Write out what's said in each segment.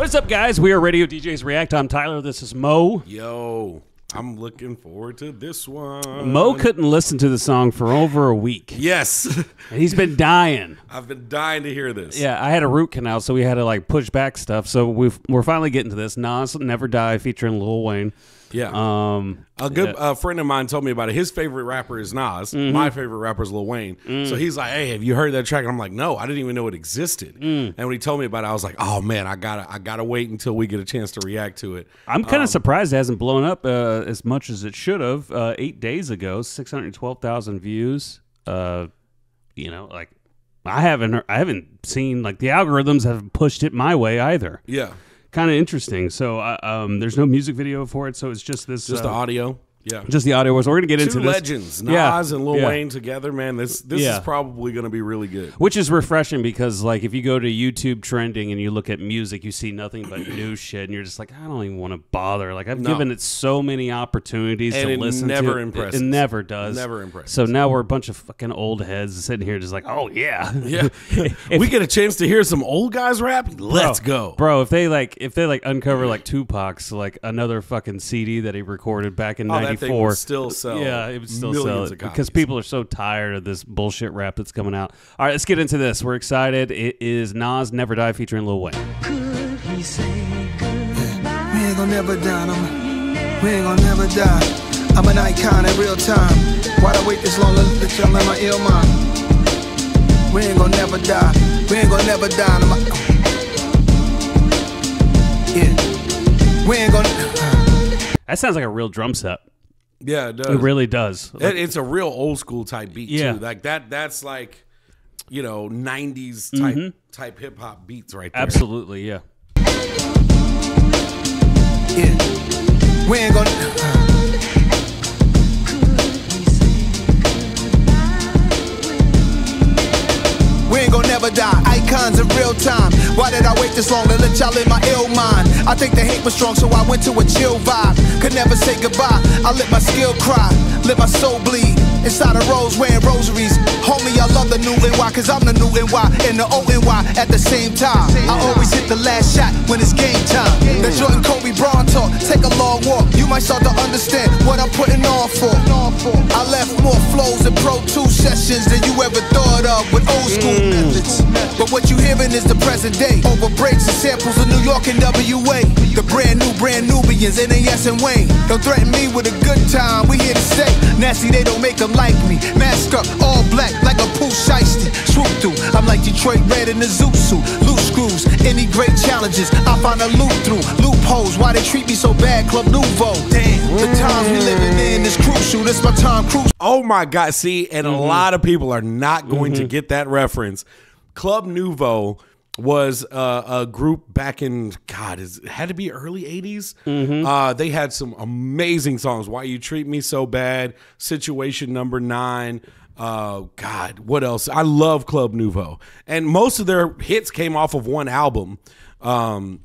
What's up, guys? We are Radio DJs React. I'm Tyler. This is Mo. Yo, I'm looking forward to this one. Mo couldn't listen to the song for over a week. Yes. And he's been dying. I've been dying to hear this. Yeah, I had a root canal, so we had to like push back stuff. So we're finally getting to this. Nas Never Die featuring Lil Wayne. Yeah. A good friend of mine told me about it. His favorite rapper is Nas. My favorite rapper is Lil Wayne. So he's like, "Hey, have you heard that track?" And I'm like, "No, I didn't even know it existed." And when he told me about it, I was like, "Oh man, I gotta wait until we get a chance to react to it." I'm kind of surprised it hasn't blown up as much as it should have. 8 days ago, 612,000 views. You know, like I haven't seen like the algorithms have pushed it my way either. Yeah. Kind of interesting. So there's no music video for it, so it's just this. Just the audio. Yeah. Just the audio. So we're going to get into Two this. legends, Nas and Lil Wayne together, man. This is probably going to be really good. Which is refreshing because, like, if you go to YouTube trending and you look at music, you see nothing but new shit, and you're just like, I don't even want to bother. Like, I've given it so many opportunities to listen to. And it never impresses. It never does. Never impresses. So now we're a bunch of fucking old heads sitting here just like, oh, yeah. Yeah. We get a chance to hear some old guys rap. Let's go. Bro, if they uncover, like, Tupac's, like, another fucking CD that he recorded back in 94. That thing would still sell. Yeah, it would still millions sell of copies. because people are so tired of this bullshit rap that's coming out. All right, let's get into this. We're excited. It is Nas Never Die featuring Lil Wayne. Could he say goodbye? We ain't gonna never die. We ain't gonna never die. I'm an icon in real time. Why'd I wait this long to let y'all in my ill mind? We ain't gonna never die. We ain't gonna never die. Yeah. We ain't gonna. That sounds like a real drum set. Yeah, it does. It really does. It's a real old school type beat too. Like that's like, you know, 90s type hip hop beats right there. Absolutely, yeah. Yeah. We ain't gonna. We ain't gon' never die, icons in real time. Why did I wait this long to let y'all in my ill mind? I think the hate was strong, so I went to a chill vibe. Could never say goodbye, I let my skill cry, let my soul bleed. Inside a rose wearing rosaries. Homie, I love the new NY, cause I'm the new NY and the old NY at the same time. I always hit the last shot when it's game time. The Jordan Kobe Bron talk, take a long walk. You might start to understand what I'm putting on for. I left more flows and Pro 2 sessions than you ever thought of with old school methods. But what you hearing is the present day. Over breaks and samples of New York and WA. The brand Nubians, NAS and Wayne. Don't threaten me with a good time, we here to stay. Nasty, they don't make them like me. Mask up, all black, like a poo shiesty. Swoop through, I'm like Detroit Red in the zoot suit. Loose screws, any great challenges, I find a loop through. Loopholes, why they treat me so bad, Club Nouveau. Damn, the times we living in is crucial. This my Tom Cruise. Oh my God, see, and a lot of people are not going to get that reference. Club Nouveau was a group back in, it had to be early 80s. They had some amazing songs. Why You Treat Me So Bad, Situation Number 9. What else? I love Club Nouveau. And most of their hits came off of one album. There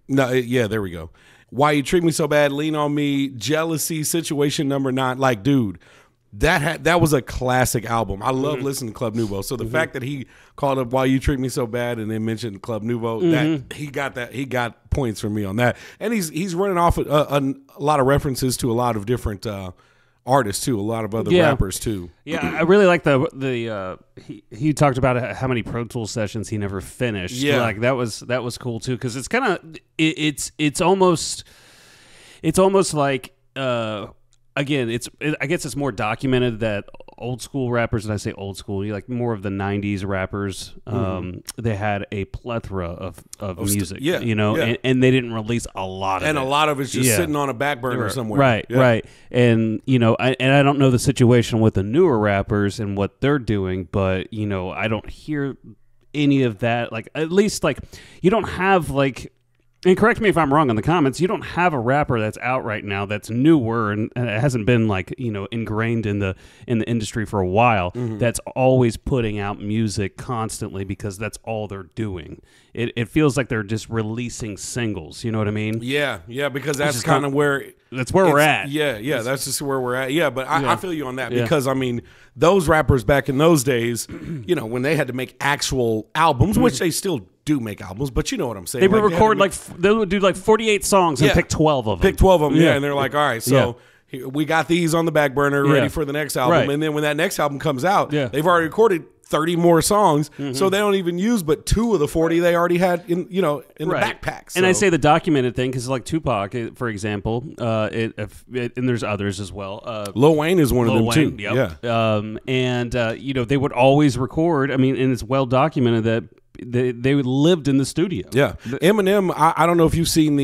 we go. Why You Treat Me So Bad, Lean On Me, Jealousy, Situation Number 9. Like, dude, that was a classic album. I love listening to Club Nouveau. So the fact that he called up Why You Treat Me So Bad and then mentioned Club Nouveau, that he got points from me on that. And he's running off a lot of references to a lot of different artists too, a lot of other rappers too. Yeah, I really like he talked about how many Pro Tools sessions he never finished. Yeah, like that was cool too, because it's kind of it's almost like again, I guess it's more documented that old school rappers, and I say old school, like more of the 90s rappers, they had a plethora of music, and they didn't release a lot of it. And a lot of it's just sitting on a back burner somewhere. Right, right. And, I don't know the situation with the newer rappers and what they're doing, but, I don't hear any of that. Like, at least, like, you don't have, like, and correct me if I'm wrong in the comments, you don't have a rapper that's out right now that's newer and it hasn't been like, ingrained in the industry for a while, that's always putting out music constantly because that's all they're doing. It feels like they're just releasing singles, you know what I mean? Yeah, because that's kind of where we're at. Yeah, that's just where we're at. Yeah, but I feel you on that because, I mean, those rappers back in those days, when they had to make actual albums, which they still do make albums, but you know what I'm saying. They would record they would do like 48 songs and pick 12 of them. Pick 12 of them, and they're like, all right, so we got these on the back burner, ready for the next album. Right. And then when that next album comes out, they've already recorded 30 more songs, so they don't even use but 2 of the 40 they already had in the backpack. So. And I say the documented thing because like Tupac, for example, and there's others as well. Lil Wayne is one of them too. Yep. Yeah. They would always record. I mean, and it's well documented that they lived in the studio. Yeah. Eminem, I don't know if you've seen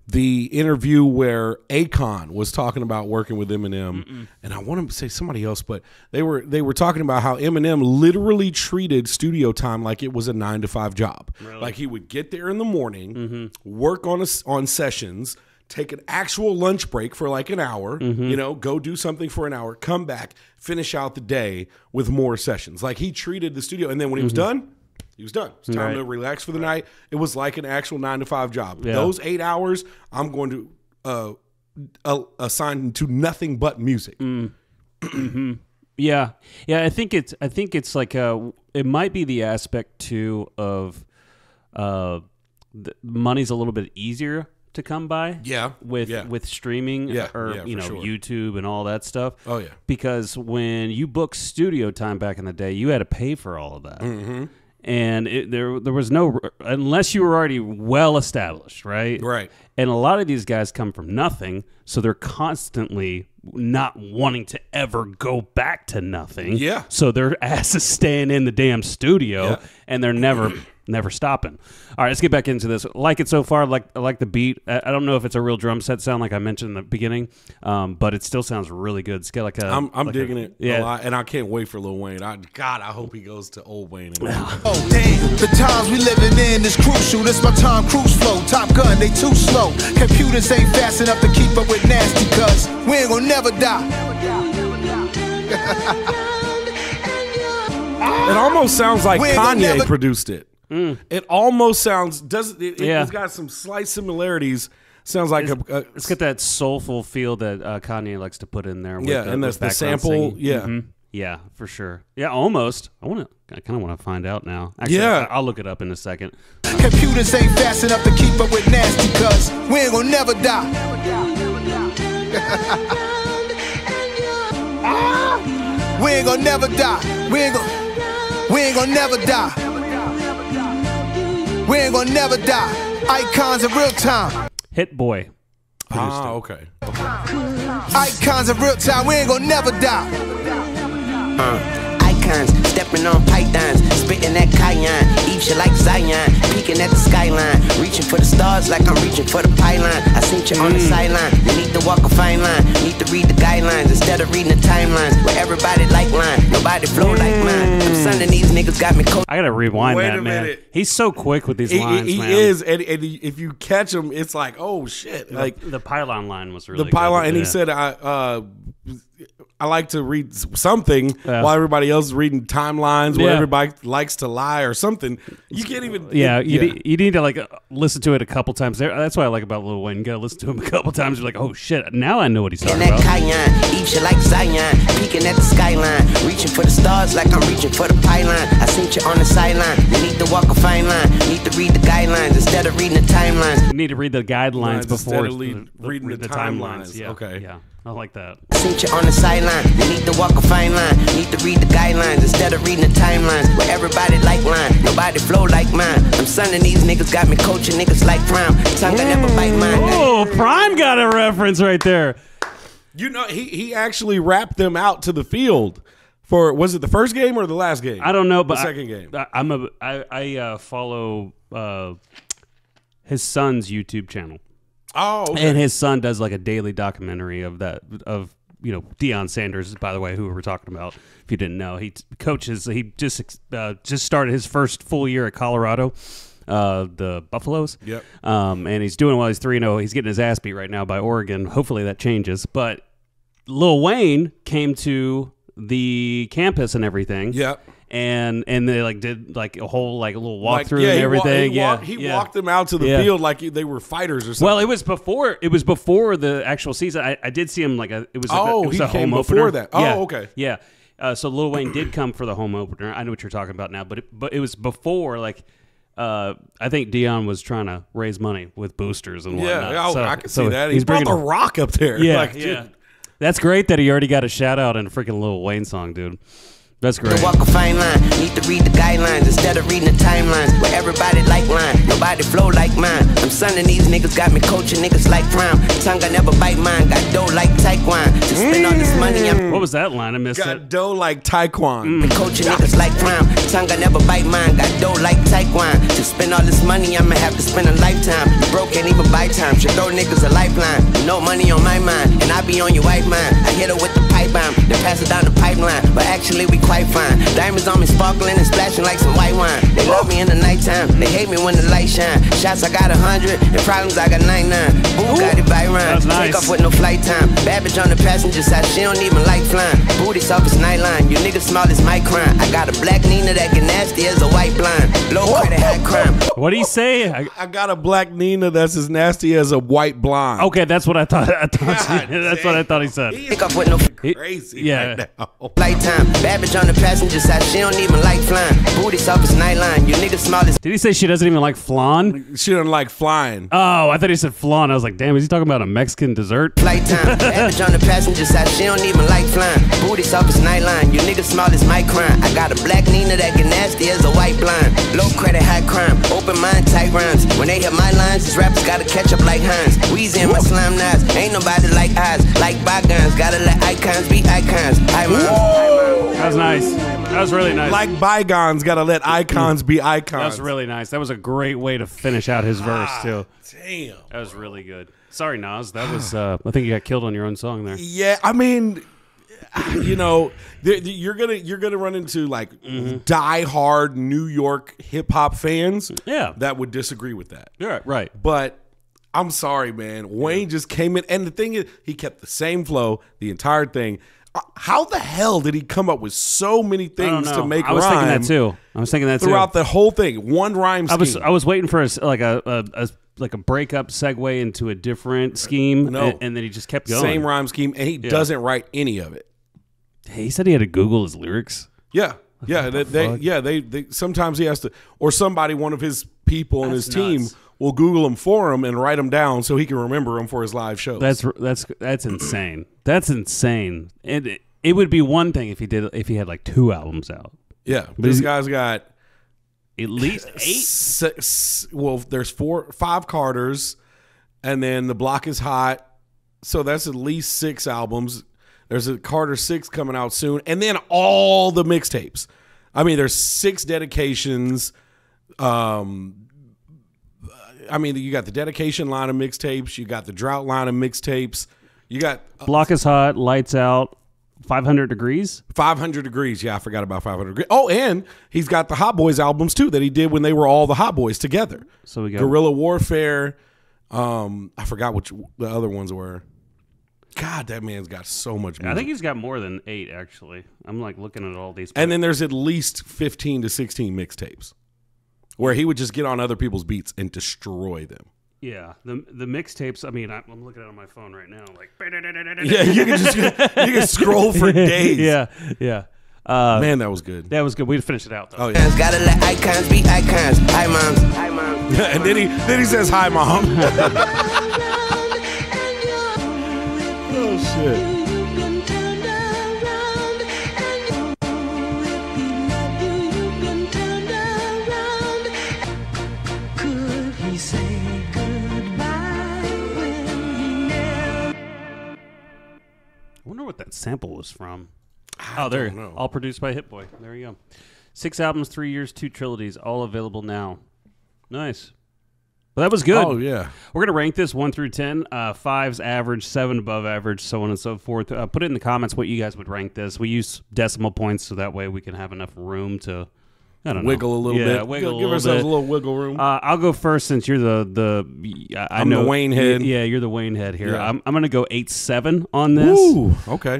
the interview where Akon was talking about working with Eminem, and I want to say somebody else, but they were talking about how Eminem literally treated studio time like it was a 9-to-5 job. Really? Like he would get there in the morning, work on sessions, take an actual lunch break for like an hour, go do something for an hour, come back, finish out the day with more sessions. Like he treated the studio, and then when he was done, he was done. It's time to relax for the night. It was like an actual 9-to-5 job. Yeah. Those 8 hours, I'm going to assign to nothing but music. Yeah. I think it's like it might be the aspect too of money's a little bit easier to come by. With streaming or YouTube and all that stuff. Oh yeah. Because when you booked studio time back in the day, you had to pay for all of that. And there was no, unless you were already well established, right? Right. And a lot of these guys come from nothing, so they're constantly not wanting to ever go back to nothing. Yeah. So their ass is staying in the damn studio, and they're never stopping. All right, let's get back into this. Like it so far. I like the beat. I don't know if it's a real drum set sound like I mentioned in the beginning, but it still sounds really good. It's got like a. I'm digging it a lot, and I can't wait for Lil Wayne. I hope he goes to Old Wayne. Oh damn, the times we living in is crucial. This my Tom Cruise flow. Top Gun, they too slow. Computers ain't fast enough to keep up with nasty, cuz we ain't gonna never die. It almost sounds like Kanye produced it. It almost sounds it's got some slight similarities. Sounds like it's got that soulful feel that Kanye likes to put in there. With and the sample. Singing. Yeah, for sure. Yeah, almost. I kind of want to find out now. Actually, I'll look it up in a second. Computers ain't fast enough to keep up with nasty, cuz we ain't gonna never die. We ain't gonna never die. We ain't gonna never die. We ain't gonna never die. Icons of real time. Hit Boy. Okay. Icons of real time. We ain't gonna never die. Icons, stepping on pythons, spitting that cayenne, eat you like Zion, peeking at the skyline, reaching for the stars like I'm reaching for the pylon. I seen you on the sideline, you need to walk a fine line, need to read the guidelines instead of reading the timelines, where everybody like line, nobody flow like mine. I'm sending these niggas got me cold. I gotta rewind that, man. He's so quick with these lines, he man. He is, and if you catch him, it's like, oh shit. Like the pylon line was really the pylon, good. and he said, I like to read something while everybody else is reading timelines where everybody likes to lie or something. You can't even. You need to like listen to it a couple times. That's what I like about Lil Wayne. You gotta listen to him a couple times. You're like, oh shit, now I know what he's talking about. Cayenne, eat you like Zion, peeking at the skyline, reaching for the stars like I'm reaching for the pylon. I seen you on the sideline. You need to walk a fine line. You need to read the guidelines instead of reading the timelines. You need to read the guidelines before reading the timelines. Yeah. Okay. Yeah. I like that. I seen you on the sideline. You need to walk a fine line. You need to read the guidelines instead of reading the timelines. Where everybody like line, nobody flow like mine. I'm sending these niggas got me coaching niggas like Prime. Tongue I never bite mine. Oh, Prime got a reference right there. You know, he actually rapped them out to the field for, was it the first game or the last game? I don't know, but the second game. I follow his son's YouTube channel. Oh, okay. And his son does like a daily documentary of Deion Sanders, by the way, who we were talking about. If you didn't know, he coaches. He just started his first full year at Colorado, the Buffaloes. Yep. And he's doing well. He's 3-0. He's getting his ass beat right now by Oregon. Hopefully that changes. But Lil Wayne came to the campus and everything. Yep. And they like did like a whole like a little walkthrough and everything. He walked them out to the field like they were fighters or something. Well, it was before the actual season. I did see him like it was a came home before opener. that. Oh, okay. Yeah. So Lil Wayne did come for the home opener. I know what you're talking about now, but it was before like I think Dion was trying to raise money with boosters and whatnot. Yeah, I can see that. He's brought The Rock up there. Yeah, like, yeah. That's great that he already got a shout out in a freaking Lil Wayne song, dude. That's great. To walk a fine line, need to read the guidelines instead of reading the timelines. Where everybody like line, nobody flow like mine. I'm sunning these niggas, got me coaching niggas like prime. Tongue I never bite mine, got dough like Taekwon. To spend all this money, I'm What was that line? I missed got it. dough like Taekwon. coaching niggas like prime. Tongue I never bite mine, got dough like Taekwon. To spend all this money, I'ma have to spend a lifetime. You broke, can't even buy time. Should throw niggas a lifeline. No money on my mind, and I be on your white mind. I hit her with the pipe bomb, then pass it down the pipeline. But actually, we quite fine. Diamonds on me sparkling and splashing like some white wine. They love me in the nighttime, they hate me when the light shine. Shots I got 100, and problems I got 99. Bugatti by rhyme, nice. take off with no flight time. Bad bitch on the passenger side, she don't even like flying. Booty soft as nightline, you niggas small as my crime. I got a black Nina that get nasty as a white blind. Low credit, high crime. What do you say? I got a black Nina that's as nasty as a white blonde. Okay, that's what I thought. That's what I thought he said. Take off with no Crazy Yeah. right now. flight time. Bad bitch on the passenger side, she don't even like flying. Booty soft as nightline, you niggas small as Did he say she doesn't even like flan? She doesn't like flying. Oh, I thought he said flan. I was like, damn, is he talking about a Mexican dessert? flight time. Bad bitch on the passenger side, she don't even like flying. Booty soft as nightline, you niggas small as my crime. I got a black Nina that get nasty as a white blind. Low credit, high crime. Open mind, tight rhymes. When they hit my lines, these rappers gotta catch up like Hines. Weezy in my slime knives. Ain't nobody like eyes. Like bygones, gotta let icons be icons. High moms. That was nice. That was really nice. Like bygones, gotta let icons be icons. That was really nice. That was a great way to finish out his verse too. Damn. That was really good. Sorry, Nas. That was. I think you got killed on your own song there. Yeah, I mean, you know, you're gonna run into like die-hard New York hip hop fans. Yeah. that would disagree with that. You're right. But I'm sorry, man. Wayne just came in, and the thing is, he kept the same flow the entire thing. How the hell did he come up with so many I don't things know. to make I was rhyme thinking that too. I was thinking that too. throughout the whole thing? One rhyme scheme. I was waiting for a breakup segue into a different scheme. No. and then he just kept going. Same rhyme scheme, and he doesn't write any of it. He said he had to Google his lyrics. Yeah. They sometimes he has to, or somebody, one of his people in his team nuts. will Google them for him and write them down so he can remember them for his live shows. That's insane. That's insane. And it would be one thing if he had like 2 albums out. yeah. This guy's got At least 8. well, there's 5 Carters, and then The Block is Hot, so that's at least 6 albums. There's a Carter 6 coming out soon, and then all the mixtapes. I mean, there's 6 dedications. I mean, you got the dedication line of mixtapes. You got the drought line of mixtapes. You got Block is Hot, Lights Out, 500 Degrees. 500 Degrees. Yeah, I forgot about 500 Degrees. Oh, and he's got the Hot Boys albums, too, that he did when they were all the Hot Boys together. So we got Guerrilla Warfare. I forgot which the other ones were. God, that man's got so much music. I think he's got more than 8, actually. I'm like looking at all these. And then there's at least 15 to 16 mixtapes where he would just get on other people's beats and destroy them. Yeah, the mixtapes. I mean, I'm looking at it on my phone right now. Like, Yeah, you can scroll for days. yeah. Man, that was good. That was good. We'd finish it out though. Oh yeah. Gotta let icons be icons. Hi moms. Hi moms. And then he says, "Hi, mom." Oh shit. I wonder what that sample was from. Oh, there. don't know. All produced by Hit Boy. There you go. 6 albums, 3 years, 2 trilogies, all available now. Nice. Well, that was good. Oh yeah. We're going to rank this 1 through 10. 5's average, 7 above average, so on and so forth. Put it in the comments what you guys would rank this. We use decimal points so that way we can have enough room to, I don't know. Wiggle a little bit. Wiggle Give a ourselves little bit. a little wiggle room. I'll go first since you're I'm the Wayne head. Yeah, you're the Wayne head here. Yeah. I'm going to go 8-7 on this. Ooh, okay.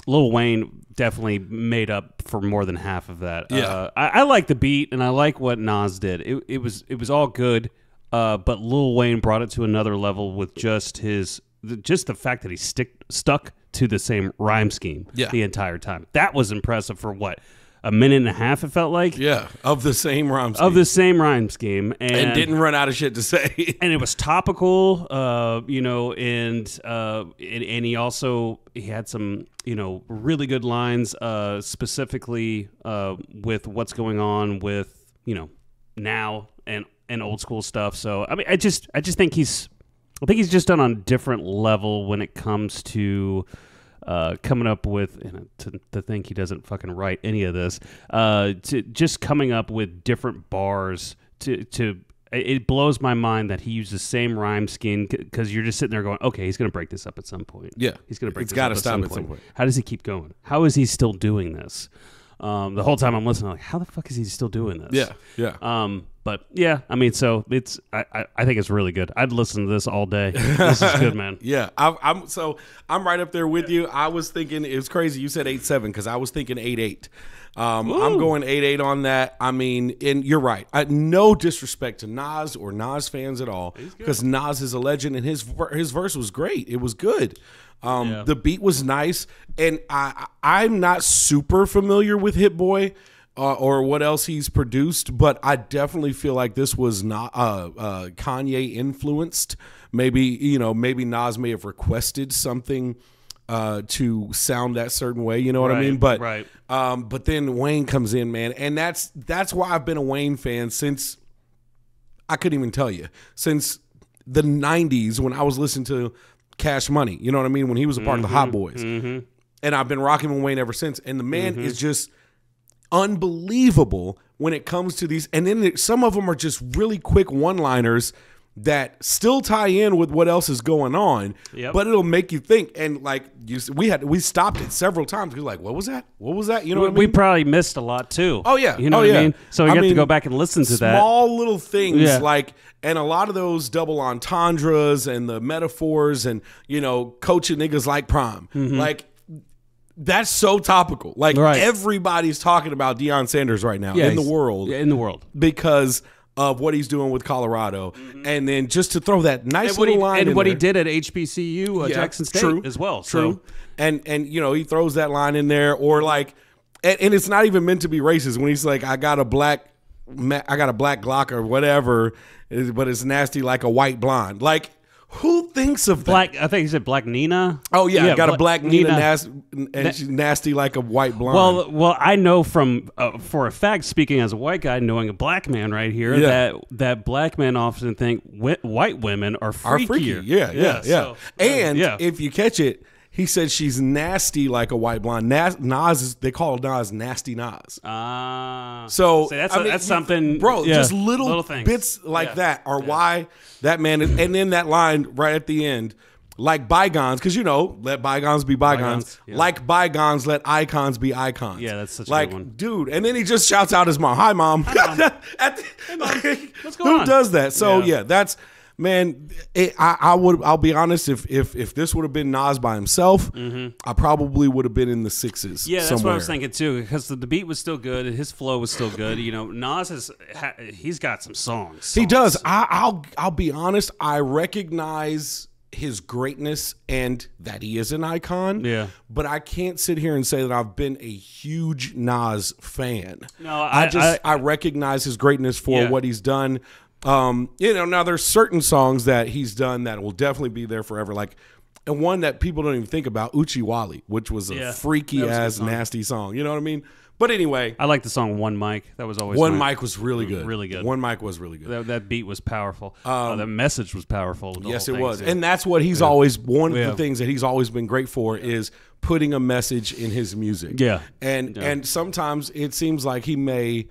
Lil Wayne definitely made up for more than half of that. Yeah. I like the beat and I like what Nas did. It was all good, but Lil Wayne brought it to another level with just the fact that he stuck to the same rhyme scheme Yeah. the entire time. That was impressive for what a minute and a half, it felt like. Yeah, of the same rhyme scheme. Of the same rhyme scheme. And didn't run out of shit to say. And it was topical, and he had some, really good lines, specifically with what's going on with, now and old school stuff. So, I mean, I just think he's just done on a different level when it comes to coming up with, to think he doesn't fucking write any of this, to just coming up with different bars to it blows my mind that he used the same rhyme scheme, because you're just sitting there going, okay, he's going to break this up at some point. Yeah. He's going to break it's this up at some point. How does he keep going? How is he still doing this? The whole time I'm listening, I'm like, how the fuck is he still doing this? Yeah. But yeah, I mean, so it's I think it's really good. I'd listen to this all day. This is good, man. Yeah, I'm right up there with you. I was thinking, it was crazy. You said 8-7 because I was thinking 8-8. I'm going 8-8 on that. I mean, and you're right. No disrespect to Nas or Nas fans at all, because Nas is a legend and his verse was great. It was good. The beat was nice, and I'm not super familiar with Hit Boy or what else he's produced, but I definitely feel like this was not Kanye influenced. Maybe Nas may have requested something to sound that certain way, you know what I mean? But right. But then Wayne comes in, man, and that's why I've been a Wayne fan since, I couldn't even tell you, since the 90s when I was listening to Cash Money, you know what I mean, when he was a part of the Hot Boys. And I've been rocking with Wayne ever since, and the man is just unbelievable when it comes to these, and then some of them are just really quick one-liners that still tie in with what else is going on, but it'll make you think. And like we stopped it several times. We're like, what was that? You know what I mean? We probably missed a lot too. Oh yeah, you know what I mean. So you have to go back and listen to that. Small little things like, and a lot of those double entendres and the metaphors, and coaching niggas like Prime, like. That's so topical. Like everybody's talking about Deion Sanders right now in the world. Because of what he's doing with Colorado. And then just to throw that nice little line and in what there. he did at HBCU, Jackson State as well. True. So. And he throws that line in there, or like, and it's not even meant to be racist when he's like, I got a black Glock or whatever, but it's nasty like a white blonde. Like, who thinks of that? I think he said Black Nina. Oh yeah, got a black Nina and she's nasty like a white blonde. Well, I know from for a fact, speaking as a white guy, knowing a black man right here, that black men often think white women are freakier. Yeah. So, if you catch it, he said she's nasty like a white blonde. Nas they call Nas Nasty Nas. So that's something, bro. Just little things. Bits like that are why that man is. And then that line right at the end, like bygones, because let bygones be bygones. Like bygones, let icons be icons. Yeah, that's such a good one, dude. And then he just shouts out his mom. Hi, mom. Hey, mom. What's going on? Who does that? So that's. Man, I'll be honest. If this would have been Nas by himself, I probably would have been in the 6s. Yeah, that's somewhere. what I was thinking too. Because the beat was still good, his flow was still good. Nas he's got some songs. He does. I'll be honest. I recognize his greatness and that he is an icon. Yeah. But I can't sit here and say that I've been a huge Nas fan. No, I recognize his greatness for what he's done. Now there's certain songs that he's done that will definitely be there forever. Like, and one that people don't even think about, Uchi Wally, which was a freaky ass nasty song. You know what I mean? But anyway, I like the song One Mic. That was always One Mic was really good. Really good. One Mic was really good. That beat was powerful. The message was powerful. Yes, it was. And that's what he's always, one of the things that he's always been great for is putting a message in his music. Yeah. And sometimes it seems like he may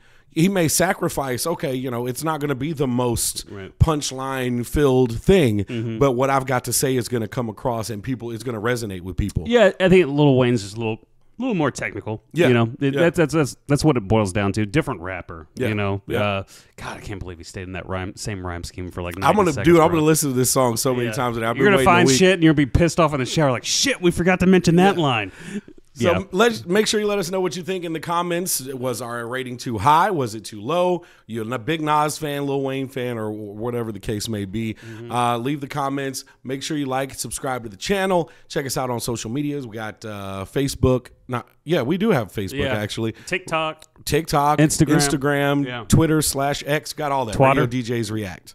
sacrifice, it's not going to be the most punchline filled thing, but what I've got to say is going to come across and it's going to resonate with people. Yeah, I think Lil Wayne's just a little more technical. Yeah. That's what it boils down to. Different rapper, Yeah. God, I can't believe he stayed in that same rhyme scheme for like 90 I'm going seconds. to listen to this song so many times that I've been You're going to waiting find a week. shit and you're going to be pissed off in the shower like, shit, we forgot to mention that line. So make sure you let us know what you think in the comments. Was our rating too high? Was it too low? You're a big Nas fan, Lil Wayne fan, or whatever the case may be. Leave the comments. Make sure you like, subscribe to the channel. Check us out on social medias. We got Facebook. We do have Facebook actually. TikTok, Instagram, yeah. Twitter /X. Got all that. Twatter. Radio DJs React.